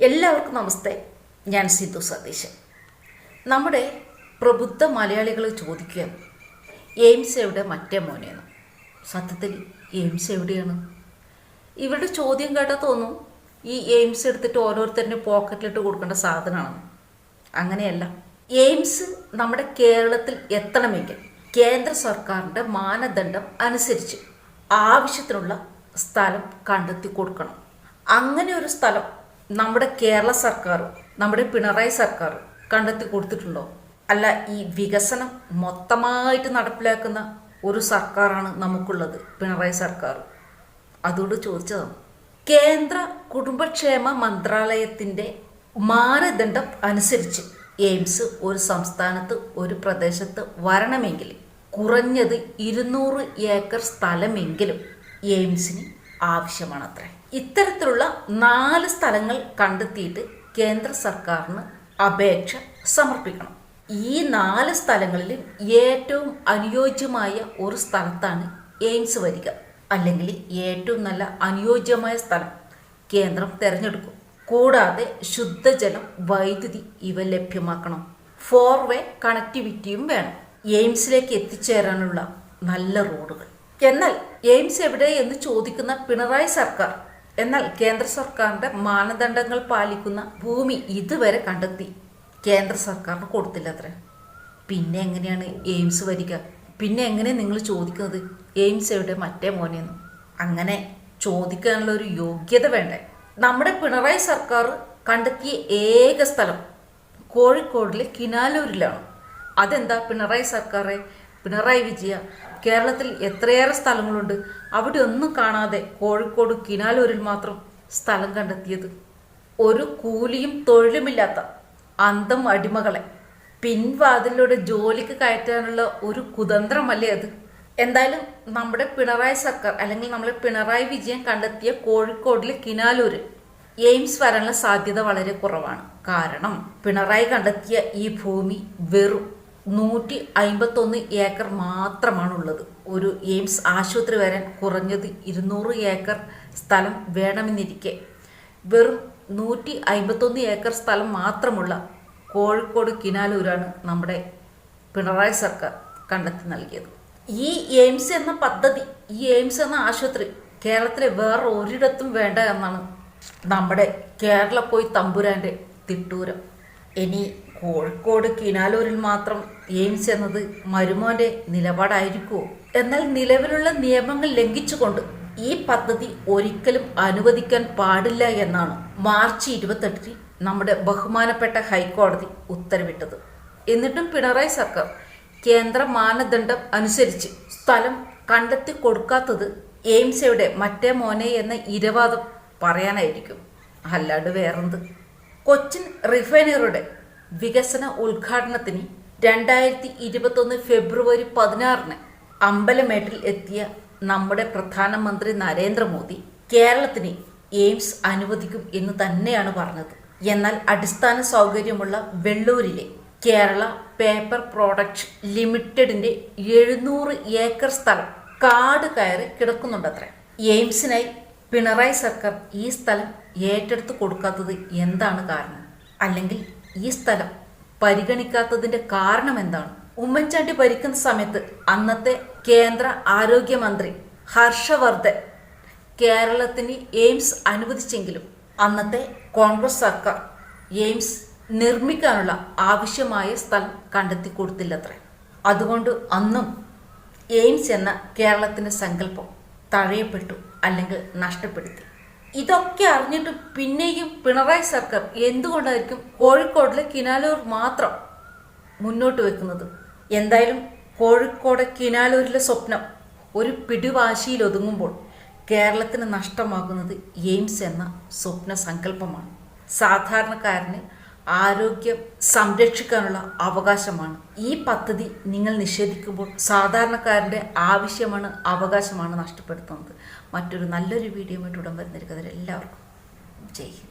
എല്ലാവർക്കും നമസ്തേ. ഞാൻ സിന്ധു സതീശൻ. നമ്മുടെ പ്രബുദ്ധ മലയാളികൾ ചോദിക്കുക, എയിംസ് എവിടെ മറ്റേ മോനെന്ന്. സത്യത്തിൽ എയിംസ് എവിടെയാണ്? ഇവരുടെ ചോദ്യം കേട്ടാൽ തോന്നും ഈ എയിംസ് എടുത്തിട്ട് ഓരോരുത്തരുടെ പോക്കറ്റിലിട്ട് കൊടുക്കേണ്ട സാധനമാണ്. അങ്ങനെയല്ല. എയിംസ് നമ്മുടെ കേരളത്തിൽ എത്തണമെങ്കിൽ കേന്ദ്ര സർക്കാരിൻ്റെ മാനദണ്ഡം അനുസരിച്ച് ആവശ്യത്തിനുള്ള സ്ഥലം കണ്ടെത്തി കൊടുക്കണം. അങ്ങനെ ഒരു സ്ഥലം നമ്മുടെ കേരള സർക്കാർ, നമ്മുടെ പിണറായി സർക്കാർ കണ്ടെത്തി കൊടുത്തിട്ടുണ്ടോ? അല്ല, ഈ വികസനം മൊത്തമായിട്ട് നടപ്പിലാക്കുന്ന ഒരു സർക്കാരാണ് നമുക്കുള്ളത്, പിണറായി സർക്കാർ. അതുകൊണ്ട് ചോദിച്ചതാണ്. കേന്ദ്ര കുടുംബക്ഷേമ മന്ത്രാലയത്തിൻ്റെ മാനദണ്ഡം അനുസരിച്ച് എയിംസ് ഒരു സംസ്ഥാനത്ത്, ഒരു പ്രദേശത്ത് വരണമെങ്കിൽ കുറഞ്ഞത് 200 ഏക്കർ സ്ഥലമെങ്കിലും എയിംസിന് ആവശ്യമാണത്രേ. ഇത്തരത്തിലുള്ള 4 സ്ഥലങ്ങൾ കണ്ടെത്തിയിട്ട് കേന്ദ്ര സർക്കാരിന് അപേക്ഷ സമർപ്പിക്കണം. ഈ 4 സ്ഥലങ്ങളിൽ ഏറ്റവും അനുയോജ്യമായ ഒരു സ്ഥലത്താണ് എയിംസ് വരിക. അല്ലെങ്കിൽ ഏറ്റവും നല്ല അനുയോജ്യമായ സ്ഥലം കേന്ദ്രം തിരഞ്ഞെടുക്കും. കൂടാതെ ശുദ്ധജലം, വൈദ്യുതി ഇവ ലഭ്യമാക്കണം. 4-വേ കണക്ടിവിറ്റിയും വേണം. എയിംസിലേക്ക് എത്തിച്ചേരാനുള്ള നല്ല റോഡുകൾ. എന്നാൽ എയിംസ് എവിടെ എന്ന് ചോദിക്കുന്ന പിണറായി സർക്കാർ, എന്നാൽ കേന്ദ്ര സർക്കാരിൻ്റെ മാനദണ്ഡങ്ങൾ പാലിക്കുന്ന ഭൂമി ഇതുവരെ കണ്ടെത്തി കേന്ദ്ര സർക്കാരിന് കൊടുത്തില്ലത്രേ. പിന്നെ എങ്ങനെയാണ് എയിംസ് വരിക? പിന്നെ എങ്ങനെ നിങ്ങൾ ചോദിക്കുന്നത് എയിംസ് എവിടെ മറ്റേ മോനെന്ന്? അങ്ങനെ ചോദിക്കാനുള്ള ഒരു യോഗ്യത വേണ്ടേ? നമ്മുടെ പിണറായി സർക്കാർ കണ്ടെത്തിയ ഏക സ്ഥലം കോഴിക്കോടിലെ കിനാലൂരിലാണ്. അതെന്താ പിണറായി സർക്കാരെ, പിണറായി വിജയ, കേരളത്തിൽ എത്രയേറെ സ്ഥലങ്ങളുണ്ട്, അവിടെ ഒന്നും കാണാതെ കോഴിക്കോട് കിനാലൂരിൽ മാത്രം സ്ഥലം കണ്ടെത്തിയത്? ഒരു കൂലിയും തൊഴിലുമില്ലാത്ത അന്തം അടിമകളെ പിൻവാതിലൂടെ ജോലിക്ക് കയറ്റാനുള്ള ഒരു കുതന്ത്രമല്ലേ അത്? എന്തായാലും നമ്മുടെ പിണറായി സർക്കാർ, അല്ലെങ്കിൽ നമ്മുടെ പിണറായി വിജയൻ കണ്ടെത്തിയ കോഴിക്കോടിലെ കിനാലൂര് എയിംസ് വരാനുള്ള സാധ്യത വളരെ കുറവാണ്. കാരണം പിണറായി കണ്ടെത്തിയ ഈ ഭൂമി വെറും 151 ഏക്കർ മാത്രമാണുള്ളത്. ഒരു എയിംസ് ആശുപത്രി വരാൻ കുറഞ്ഞത് 200 ഏക്കർ സ്ഥലം വേണമെന്നിരിക്കെ വെറും 151 ഏക്കർ സ്ഥലം മാത്രമുള്ള കോഴിക്കോട് കിനാലൂരാണ് നമ്മുടെ പിണറായി സർക്കാർ കണ്ടെത്തി നൽകിയത്. ഈ എയിംസ് എന്ന പദ്ധതി, ഈ എയിംസ് എന്ന ആശുപത്രി കേരളത്തിലെ വേറെ ഒരിടത്തും വേണ്ട എന്നാണ് നമ്മുടെ കേരള പോയി തമ്പുരാൻ്റെ തിട്ടൂരം. ഇനി കോഴിക്കോട് കിനാലൂരിൽ മാത്രം എയിംസ് എന്നത് മരുമോൻ്റെ നിലപാടായിരിക്കുമോ? എന്നാൽ നിലവിലുള്ള നിയമങ്ങൾ ലംഘിച്ചുകൊണ്ട് ഈ പദ്ധതി ഒരിക്കലും അനുവദിക്കാൻ പാടില്ല എന്നാണ് മാർച്ച് 28 നമ്മുടെ ബഹുമാനപ്പെട്ട ഹൈക്കോടതി ഉത്തരവിട്ടത്. എന്നിട്ടും പിണറായി സർക്കാർ കേന്ദ്ര മാനദണ്ഡം അനുസരിച്ച് സ്ഥലം കണ്ടെത്തി കൊടുക്കാത്തത് എയിംസ് എവിടെ മറ്റേ മോനെ എന്ന ഇരവാദം പറയാനായിരിക്കും, അല്ലാണ്ട് വേറെന്ത്? കൊച്ചിൻ റിഫൈനറിയുടെ വികസന ഉദ്ഘാടനത്തിന് 2021 ഫെബ്രുവരി 16 അമ്പലമേട്ടിൽ എത്തിയ നമ്മുടെ പ്രധാനമന്ത്രി നരേന്ദ്രമോദി കേരളത്തിന് എയിംസ് അനുവദിക്കും എന്ന് തന്നെയാണ് പറഞ്ഞത്. എന്നാൽ അടിസ്ഥാന സൗകര്യമുള്ള വെള്ളൂരിലെ കേരള പേപ്പർ പ്രോഡക്റ്റ് ലിമിറ്റഡിന്റെ 700 ഏക്കർ സ്ഥലം കാട് കയറി കിടക്കുന്നുണ്ടത്രേ. എയിംസിനായി പിണറായി സർക്കാർ ഈ സ്ഥലം ഏറ്റെടുത്ത് കൊടുക്കാത്തത് എന്താണ് കാരണം? അല്ലെങ്കിൽ ഈ സ്ഥലം പരിഗണിക്കാത്തതിന്റെ കാരണം എന്താണ്? ഉമ്മൻചാണ്ടി ഭരിക്കുന്ന സമയത്ത് അന്നത്തെ കേന്ദ്ര ആരോഗ്യമന്ത്രി ഹർഷവർദ്ധൻ കേരളത്തിന് എയിംസ് അനുവദിച്ചെങ്കിലും അന്നത്തെ കോൺഗ്രസ് സർക്കാർ എയിംസ് നിർമ്മിക്കാനുള്ള ആവശ്യമായ സ്ഥലം കണ്ടെത്തി കൊടുത്തില്ലത്രേ. അതുകൊണ്ട് അന്നും എയിംസ് എന്ന കേരളത്തിൻ്റെ സങ്കല്പം തഴയപ്പെട്ടു, അല്ലെങ്കിൽ നഷ്ടപ്പെടുത്തി. ഇതൊക്കെ അറിഞ്ഞിട്ടും പിന്നെയും പിണറായി സർക്കാർ എന്തുകൊണ്ടായിരിക്കും കോഴിക്കോടിലെ കിനാലൂർ മാത്രം മുന്നോട്ട് വെക്കുന്നത്? എന്തായാലും കോഴിക്കോട് കിനാലൂരിലെ സ്വപ്നം ഒരു പിടിവാശിയിൽ ഒതുങ്ങുമ്പോൾ കേരളത്തിന് നഷ്ടമാകുന്നത് എയിംസ് എന്ന സ്വപ്ന സങ്കല്പമാണ്. സാധാരണക്കാരന് ആരോഗ്യം സംരക്ഷിക്കാനുള്ള അവകാശമാണ്. ഈ പദ്ധതി നിങ്ങൾ നിഷേധിക്കുമ്പോൾ സാധാരണക്കാരൻ്റെ ആവശ്യമാണ്, അവകാശമാണ് നഷ്ടപ്പെടുത്തുന്നത്. മറ്റൊരു നല്ലൊരു വീഡിയോ ആയിട്ട് ഉടൻ വരുന്നിരിക്കുന്നതിൽ എല്ലാവർക്കും ജയ് ഹിന്ദ്.